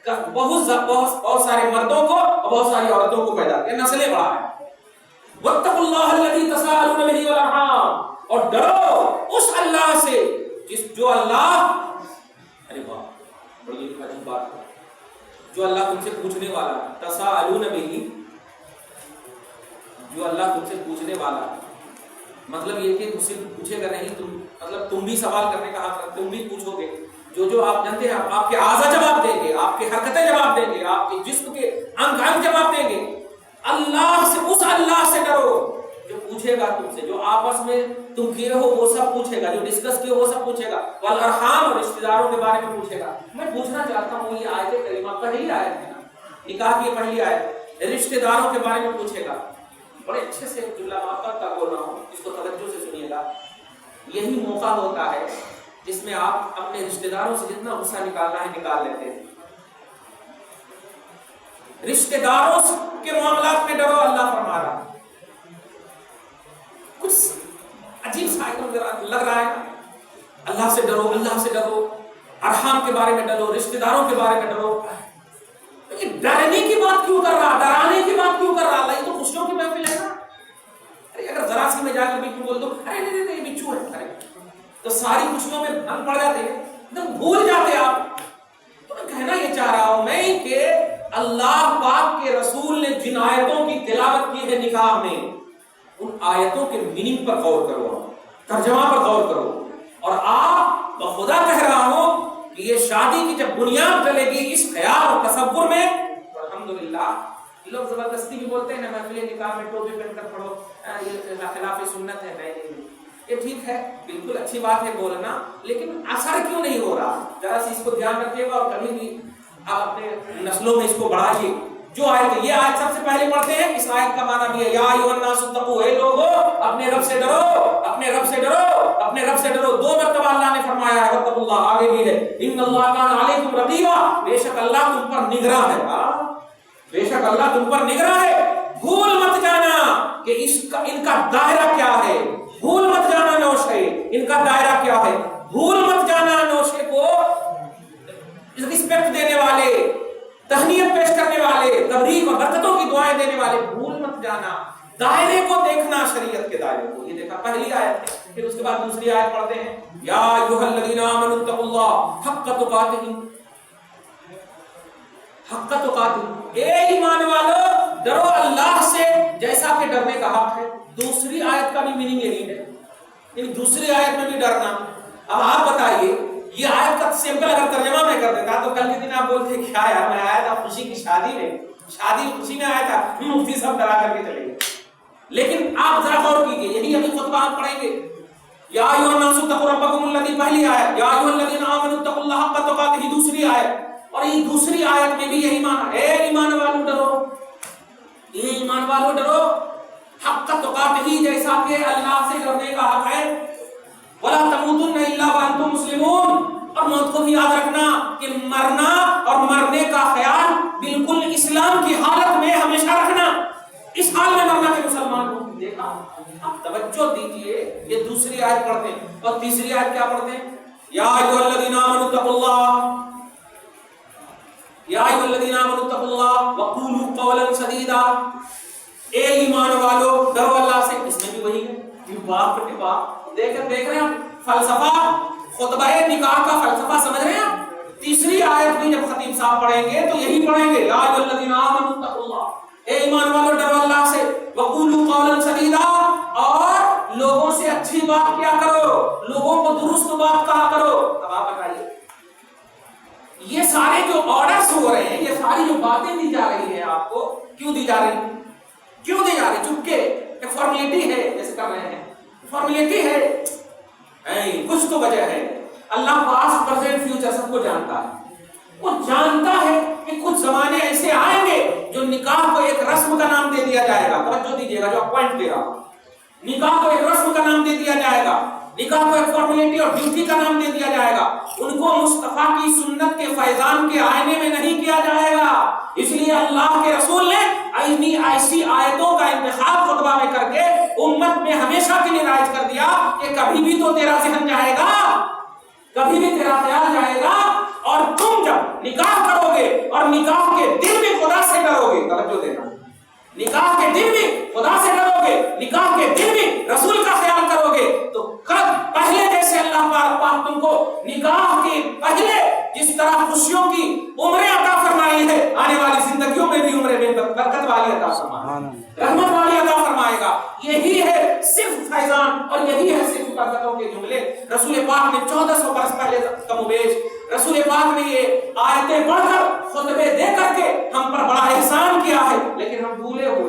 بہت سارے مردوں کو اور بہت ساری عورتوں کو پیدا کیا، نسلیں بڑھا ہے۔ واتقوا اللہ الذی تساءلون بہ والارحام، اور ڈرو اس اللہ سے جو اللہ، ارے واہ بڑی عجیب بات ہے، جو اللہ تم سے پوچھنے والا ہے، تساءلون بہ، جو اللہ تم سے پوچھنے والا ہے، مطلب یہ کہ تم سے پوچھے گا نہیں، تم مطلب تم بھی سوال کرنے کا حق رکھتے، تم بھی پوچھو گے، جو آپ جانتے ہیں آپ کے اعضاء جواب دیں گے، آپ کے حرکتیں جواب دیں گے، آپ کے جسم کے انگ جواب دیں گے۔ اللہ سے، اس اللہ سے ڈرو جو پوچھے گا تم سے، جو آپس میں تم کیے ہو وہ سب پوچھے گا، جو ڈسکس کیے وہ سب پوچھے گا، والارحام، اور رشتہ داروں کے بارے میں پوچھے گا۔ میں پوچھنا چاہتا ہوں، یہ آیت کریمہ پہلی آیت ہے نا، نکاح کی پہلی آیت، رشتہ داروں کے بارے میں پوچھے گا۔ بڑے اچھے سے جملہ محبت کا بول رہا ہوں، اس کو توجہ سے سنیے گا۔ یہی موقع ہوتا ہے جس میں آپ اپنے رشتہ داروں سے جتنا غصہ نکالنا ہے نکال لیتے ہیں۔ رشتہ داروں کے معاملات میں ڈرو، اللہ فرما رہا۔ کچھ عجیب سا لگ رہا ہے، اللہ سے ڈرو، اللہ سے ڈرو، ارحام کے بارے میں ڈرو، رشتہ داروں کے بارے میں ڈرو۔ ڈرنے کی بات کیوں کر رہا، ڈرانے کی بات کیوں کر رہا؟ اللہ یہ تو خوشیوں کی محفل ہے نا۔ ارے اگر ذرا سی میں جا کر بچو بول دو، ارے نہیں نہیں بچو ہے، ارے تو ساری خوشیوں میں بھنگ پڑ جاتے ہیں، ایک دم بھول جاتے آپ۔ تو میں کہنا یہ چاہ رہا ہوں میں کہ اللہ پاک کے رسول نے جن آیتوں کی تلاوت کی ہے نکاح میں، ان آیتوں کے میننگ پر غور کرو، ترجمہ پر غور کرو، اور آپ بخدا کہہ رہا ہوں کہ یہ شادی کی جب بنیاد ڈلے گی اس خیال اور تصور میں، تو الحمدللہ لوگ زبردستی بھی بولتے ہیں نا محفل نکاح میں ٹوپی پہن کر پڑھو، یہ خلاف سنت ہے، نہیں، یہ ٹھیک ہے، بالکل اچھی بات ہے بولنا، لیکن اثر کیوں نہیں ہو رہا؟ ذرا سی اس کو دھیان رکھیے گا، اور کبھی بھی آپ اپنے نسلوں میں اس کو بڑھائیے۔ جو آیت، یہ آیت سب سے پہلے پڑھتے ہیں، اس آیت کا معنی بھی ہے یا ایھا الناس اتقوا، اے لوگو اپنے رب سے ڈرو، اپنے رب سے ڈرو، اپنے رب سے ڈرو۔ دو مرتبہ اللہ نے فرمایا ہے، واتقوا اللہ، آگے بھی ہے ان اللہ کان علیکم رقیبا، بے شک اللہ تم پر نگراں ہے، بے شک اللہ تم پر نگراں ہے۔ بھول مت جانا کہ ان کا دائرہ کیا ہے، بھول مت جانا نوشے ان کا دائرہ کیا ہے، بھول مت جانا نوشے کو رسپیکٹ دینے والے، تہنیت پیش کرنے والے، تبریک اور برکتوں کی دعائیں دینے والے، بھول مت جانا دائرے کو دیکھنا، شریعت کے دائرے کو۔ یہ دیکھا پہلی آیت ہے، پھر اس کے بعد دوسری آیت پڑھتے ہیں، یا ایھا الذین آمنوا اتقوا اللہ حق تقاتہ، حق تقاتہ، اے ایمان والو ڈرو اللہ سے جیسا کہ ڈرنے کا حق ہے۔ دوسری آیت کا بھی میننگ یہی ہے، یعنی دوسری آیت میں بھی ڈرنا۔ اب آپ بتائیے، یہ آیت کا سمپل اگر ترجمہ میں کر دیتا تو کل کے دن آپ بولتے کیا یار میں آیا تھا خوشی کی شادی میں، شادی خوشی میں آیا تھا، مفتی صاحب ڈرا کر کے چلے گئے۔ لیکن آپ ذرا غور کیجیے، یہی ابھی خطبہ آپ پڑھیں گے، یا ایھا الناس اتقوا ربکم الذی، پہلی آیت، یا ایھا الذین آمنوا اتقوا اللہ حق تقاتہ، دوسری آیت، اور یہ دوسری آیت میں بھی یہی معنی، اے ایمان والو ڈرو، اے ایمان والو ڈرو حق تقاتہ، جیسا کہ اللہ سے ڈرنے کا حق ہے، ولا تموتن الا وانتم مسلمون، اور موت کو بھی یاد رکھنا کہ مرنا اور مرنے کا خیال بالکل اسلام کی حالت میں ہمیشہ رکھنا، اس حال میں مرنا کہ مسلمان کو دیکھا۔ آپ توجہ دیجئے، یہ دوسری آیت پڑھتے ہیں، اور تیسری آیت کیا پڑھتے ہیں، یا ایھا الذین آمنوا اتقوا اللہ، یا ایھا الذین آمنوا اتقوا اللہ وقولوا قولا سدیدا، اے ایمان والو ڈرو اللہ سے، اس میں بھی وہی ہے، باپ کے باپ دیکھ رہے ہیں فلسفہ، خطبہ نکاح کا فلسفہ سمجھ رہے ہیں۔ تیسری آیت بھی جب خطیب صاحب پڑھیں گے تو یہی پڑھیں گے، یا ایھا الذین آمنوا اتقوا اللہ، اے ایمان والو ڈرو اللہ سے، وقولوا قولا سدیدا، اور لوگوں سے اچھی بات کیا کرو، لوگوں کو درست بات کہا کرو۔ اب آپ بتائیے، یہ سارے جو آرڈرز ہو رہے ہیں، یہ ساری جو باتیں دی جا رہی ہیں آپ کو، کیوں دی جا رہی ہیں؟ کیوں دی جا رہی؟ چونکہ ایک فارمیلٹی ہے، جیسے کر رہے ہیں فارمیلٹی ہے، کچھ تو وجہ ہے۔ اللہ پاسٹ پریزنٹ فیوچر سب کو جانتا ہے، وہ جانتا ہے کہ کچھ زمانے ایسے آئیں گے جو نکاح کو ایک رسم کا نام دے دیا جائے گا، توجہ دیجیے گا جو پوائنٹ دے رہا ہوں، نکاح کو ایک رسم کا نام دے دیا جائے گا، نکاح کو ایک فارمیلٹی اور ڈیوٹی کا نام دے دیا جائے گا، ان کو مصطفیٰ کی سنت کے فیضان کے آئینے میں نہیں کیا جائے گا۔ اس لیے اللہ کے رسول نے ایسی آیتوں کا انتخاب خطبہ میں کر کے امت میں ہمیشہ کے لیے رائج کر دیا کہ کبھی بھی تو تیرا ذہن جائے گا، کبھی بھی تیرا خیال جائے گا، اور تم جب نکاح کرو گے اور نکاح کے دن بھی خدا سے ڈرو گے، توجہ دینا، نکاح کے دن بھی خدا سے ڈرو گے، نکاح کے دن بھی رسول کا خیال کرو گے، تو کب پہلے جیسے اللہ پاک تم کو نکاح کے پہلے جس طرح خوشیوں کی عمریں عطا فرمائی ہے، آنے والی زندگیوں میں بھی عمریں برکت والی عطا فرمائے گا، رحمت والی عطا فرمائے گا۔ یہی ہے صرف فیضان اور یہی ہے صرف برکتوں کے جملے۔ رسول پاک نے 1400 برس پہلے کم و بیش رسول پاک نے یہ آیتیں پڑھ کر خطبے دے کر کے ہم پر بڑا احسان کیا ہے، لیکن ہم بھولے ہوئے